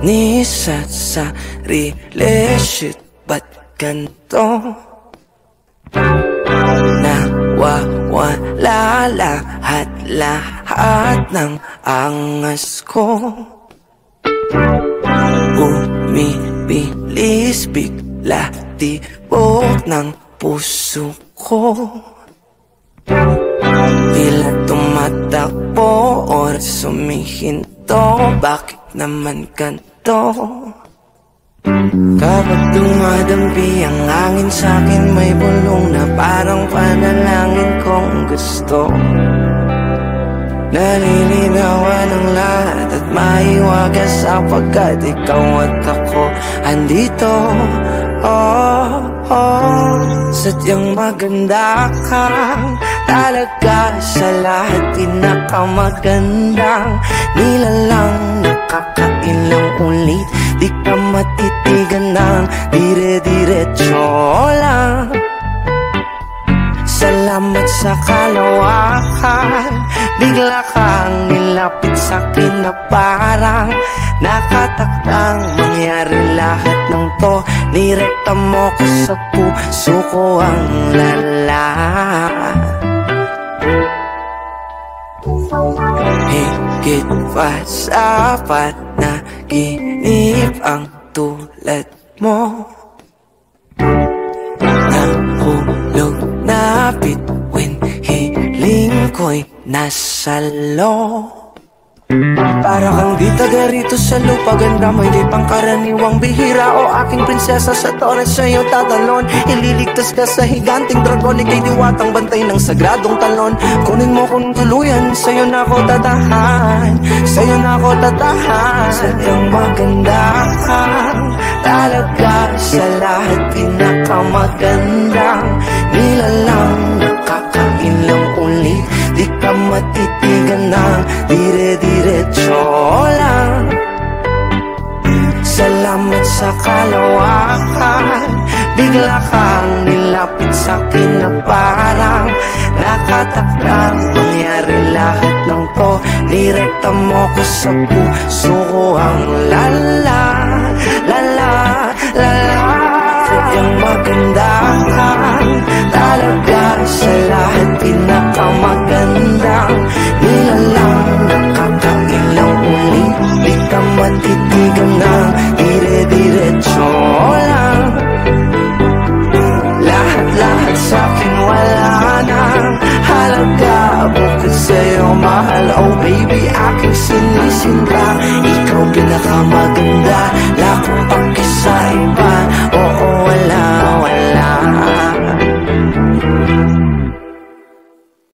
Naiinis at sarili, shit, ba't ganito? Nawawala lahat ng angas ko. Bumibilis bigla tibok ng puso ko. Tila tumatakbo oras sumihinto. Bakit naman ganito? Kapag dumadampi ang hangin sa'kin, may bulong na parang panalangin kong gusto. Nalilinawan ang lahat at maiwagas sapagkat ikaw at ako andito. Sadyang maganda ka talaga, sa lahat pinakamagandang nilalang. Nakakailang ulit, di ka matitigan ng dire-diretso lang. Salamat sa kalawakan, bigla kang nilapit sa'kin na parang nakatakdang mangyari lahat ng to. Nirekta mo ko sa puso ko ang lala. Higit pa sa panaginip ang tulad mo, nahulog na bituin, hiling ko'y nasa loob. Para kang di taga rito sa lupa, ganda mo'y di pangkaraniwang bihira. O aking prinsesa, sa torres sa'yo tatalon. Ililigtas ka sa higanting dragon, ika'y diwatang bantay ng sagradong talon. Kunin mo kung tuluyan, sa'yo na ako tatahan, sa'yo na ako tatahan. Sadyang maganda ka talaga, sa lahat pinakamagandang nilalang. Nakakailang ulit, di ka matitigan ng dire-diretso lang. Salamat sa kalawakan, bigla kang nilapit sa'kin na parang nakatakdang mangyari lahat ng to. Nirekta mo ko sa puso ko ang lala, lala, lala. Sadyang maganda ka talaga, sa lahat pinakamagandang nilalang. Nakakailang ulit, di ka matitigan ng dire-diretso lang. Lahat-lahat sa'kin wala nang halaga bukod sa'yo, mahal. Oh baby, aking sinisinta, ikaw pinakamaganda, wala akong pakisa iba.